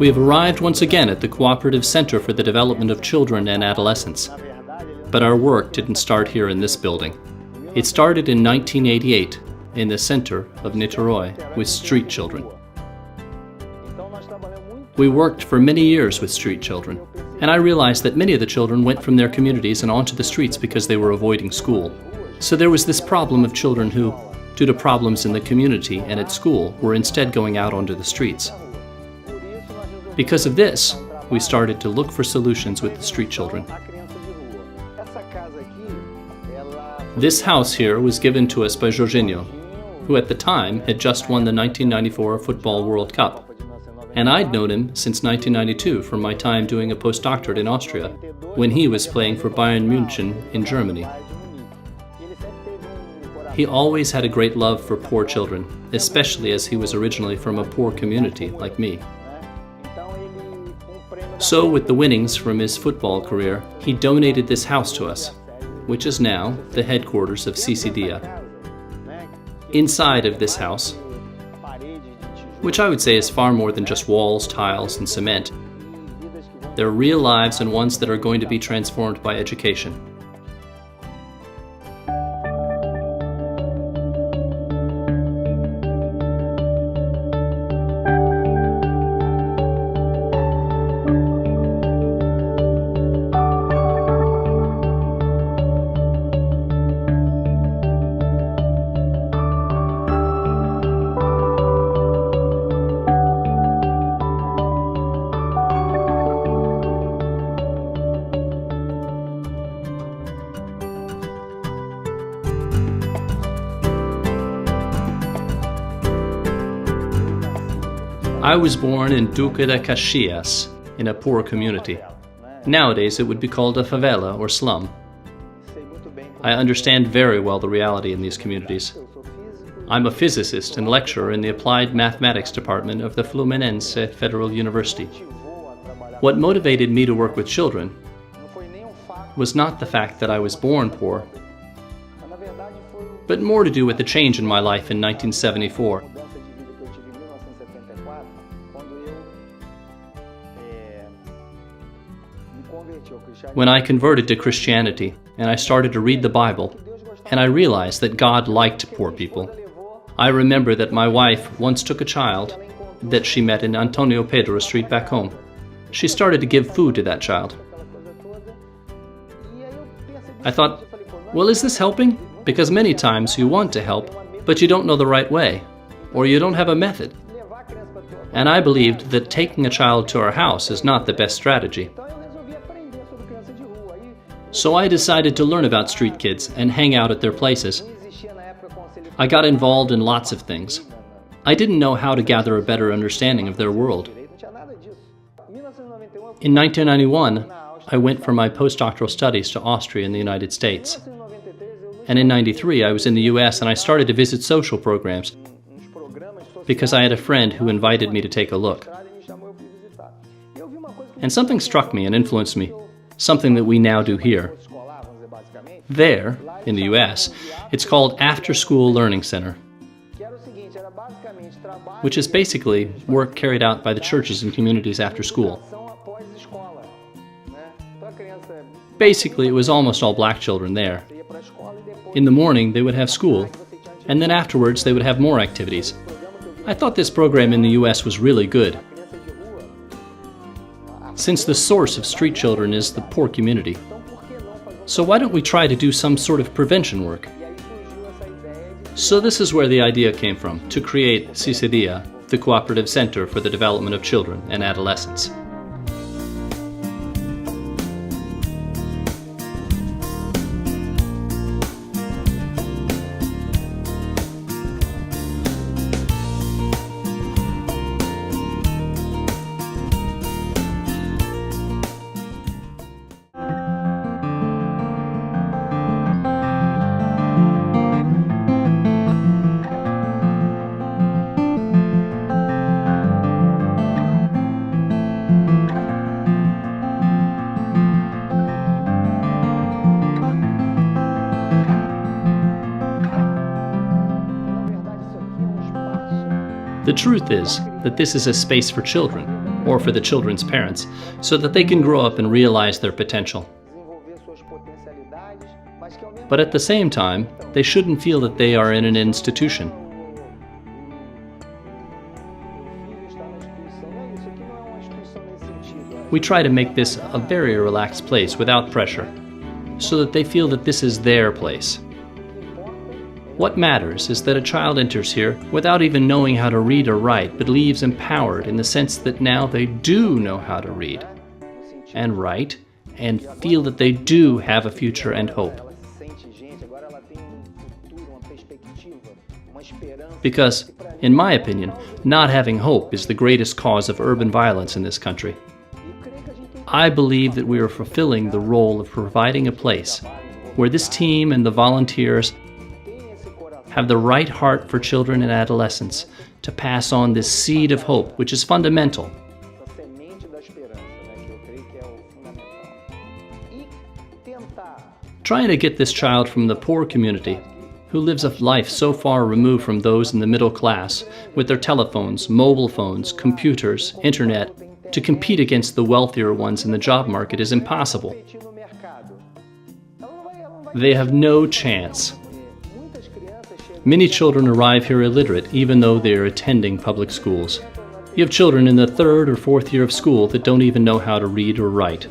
We have arrived once again at the Cooperative Center for the Development of Children and Adolescents. But our work didn't start here in this building. It started in 1988 in the center of Niterói with street children. We worked for many years with street children, and I realized that many of the children went from their communities and onto the streets because they were avoiding school. So there was this problem of children who, due to problems in the community and at school, were instead going out onto the streets. Because of this, we started to look for solutions with the street children. This house here was given to us by Jorginho, who at the time had just won the 1994 Football World Cup. And I'd known him since 1992 from my time doing a postdoctorate in Austria, when he was playing for Bayern München in Germany. He always had a great love for poor children, especially as he was originally from a poor community like me. So with the winnings from his football career, he donated this house to us, which is now the headquarters of Ccdia. Inside of this house, which I would say is far more than just walls, tiles, and cement, there are real lives and ones that are going to be transformed by education. I was born in Duque de Caxias, in a poor community. Nowadays it would be called a favela or slum. I understand very well the reality in these communities. I'm a physicist and lecturer in the Applied Mathematics Department of the Fluminense Federal University. What motivated me to work with children was not the fact that I was born poor, but more to do with the change in my life in 1974. When I converted to Christianity and I started to read the Bible, and I realized that God liked poor people. I remember that my wife once took a child that she met in Antonio Pedro Street back home. She started to give food to that child. I thought, well, is this helping? Because many times you want to help, but you don't know the right way, or you don't have a method. And I believed that taking a child to our house is not the best strategy. So I decided to learn about street kids and hang out at their places. I got involved in lots of things. I didn't know how to gather a better understanding of their world. In 1991, I went for my postdoctoral studies to Austria and the United States. And in 93, I was in the US and I started to visit social programs because I had a friend who invited me to take a look. And something struck me and influenced me. Something that we now do here. There, in the US, it's called After School Learning Center, which is basically work carried out by the churches and communities after school. Basically, it was almost all black children there. In the morning, they would have school, and then afterwards, they would have more activities. I thought this program in the US was really good, since the source of street children is the poor community. So why don't we try to do some sort of prevention work? So this is where the idea came from, to create Ccdia, the Cooperative Center for the Development of Children and Adolescents. The truth is that this is a space for children, or for the children's parents, so that they can grow up and realize their potential. But at the same time, they shouldn't feel that they are in an institution. We try to make this a very relaxed place without pressure, so that they feel that this is their place. What matters is that a child enters here without even knowing how to read or write, but leaves empowered in the sense that now they do know how to read and write and feel that they do have a future and hope. Because, in my opinion, not having hope is the greatest cause of urban violence in this country. I believe that we are fulfilling the role of providing a place where this team and the volunteers have the right heart for children and adolescents to pass on this seed of hope, which is fundamental. Trying to get this child from the poor community, who lives a life so far removed from those in the middle class, with their telephones, mobile phones, computers, internet, to compete against the wealthier ones in the job market is impossible. They have no chance. Many children arrive here illiterate even though they are attending public schools. You have children in the 3rd or 4th year of school that don't even know how to read or write.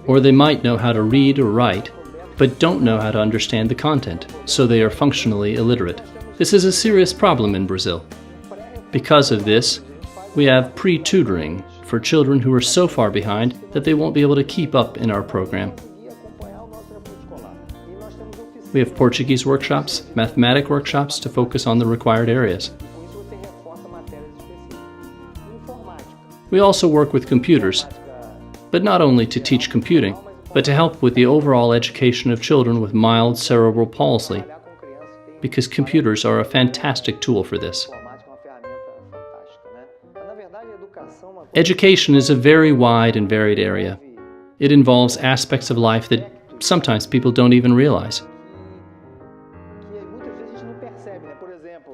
Or they might know how to read or write, but don't know how to understand the content, so they are functionally illiterate. This is a serious problem in Brazil. Because of this, we have pre-tutoring for children who are so far behind that they won't be able to keep up in our program. We have Portuguese workshops, mathematics workshops to focus on the required areas. We also work with computers, but not only to teach computing, but to help with the overall education of children with mild cerebral palsy, because computers are a fantastic tool for this. Education is a very wide and varied area. It involves aspects of life that sometimes people don't even realize.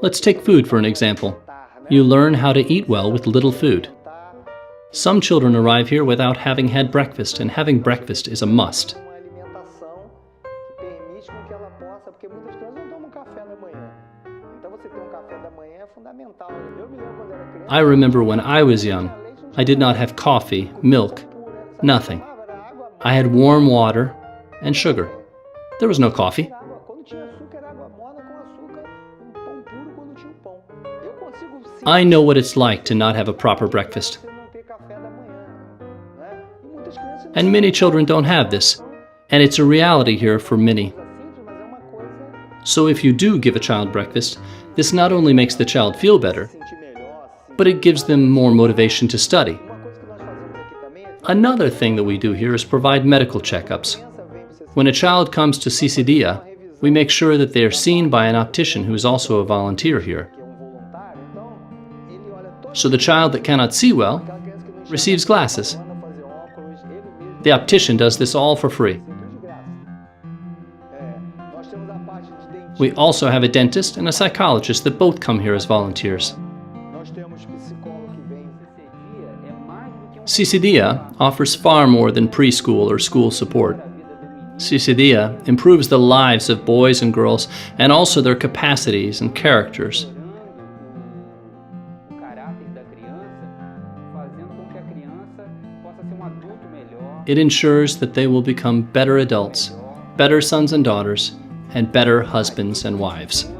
Let's take food for an example. You learn how to eat well with little food. Some children arrive here without having had breakfast, and having breakfast is a must. I remember when I was young, I did not have coffee, milk, nothing. I had warm water and sugar. There was no coffee. I know what it's like to not have a proper breakfast. And many children don't have this, and it's a reality here for many. So if you do give a child breakfast, this not only makes the child feel better, but it gives them more motivation to study. Another thing that we do here is provide medical checkups. When a child comes to Ccdia, we make sure that they are seen by an optician who is also a volunteer here. So the child that cannot see well receives glasses. The optician does this all for free. We also have a dentist and a psychologist that both come here as volunteers. Ccdia offers far more than preschool or school support. Ccdia improves the lives of boys and girls and also their capacities and characters. It ensures that they will become better adults, better sons and daughters, and better husbands and wives.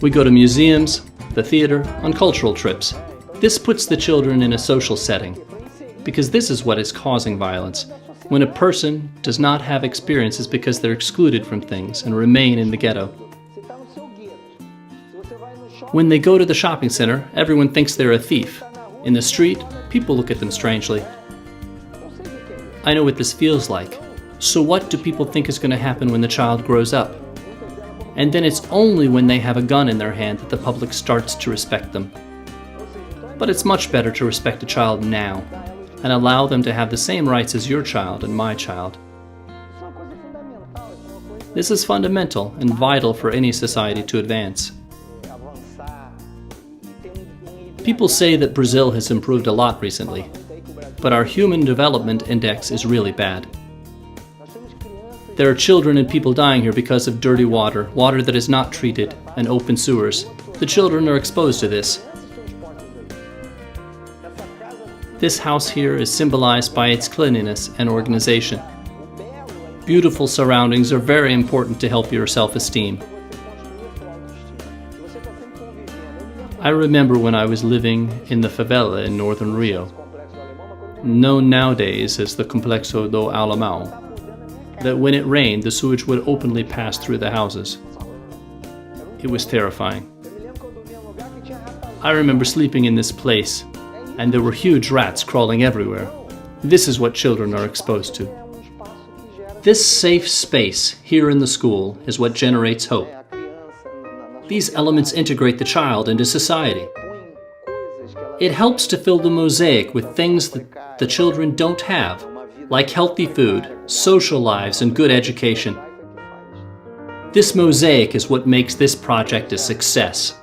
We go to museums, the theater, on cultural trips. This puts the children in a social setting, because this is what is causing violence. When a person does not have experiences because they're excluded from things and remain in the ghetto. When they go to the shopping center, everyone thinks they're a thief. In the street, people look at them strangely. I know what this feels like. So what do people think is going to happen when the child grows up? And then it's only when they have a gun in their hand that the public starts to respect them. But it's much better to respect a child now and allow them to have the same rights as your child and my child. This is fundamental and vital for any society to advance. People say that Brazil has improved a lot recently, but our Human Development Index is really bad. There are children and people dying here because of dirty water, water that is not treated, and open sewers. The children are exposed to this. This house here is symbolized by its cleanliness and organization. Beautiful surroundings are very important to help your self-esteem. I remember when I was living in the favela in northern Rio, known nowadays as the Complexo do Alemão, that when it rained, the sewage would openly pass through the houses. It was terrifying. I remember sleeping in this place, and there were huge rats crawling everywhere. This is what children are exposed to. This safe space here in the school is what generates hope. These elements integrate the child into society. It helps to fill the mosaic with things that the children don't have, like healthy food, social lives, and good education. This mosaic is what makes this project a success.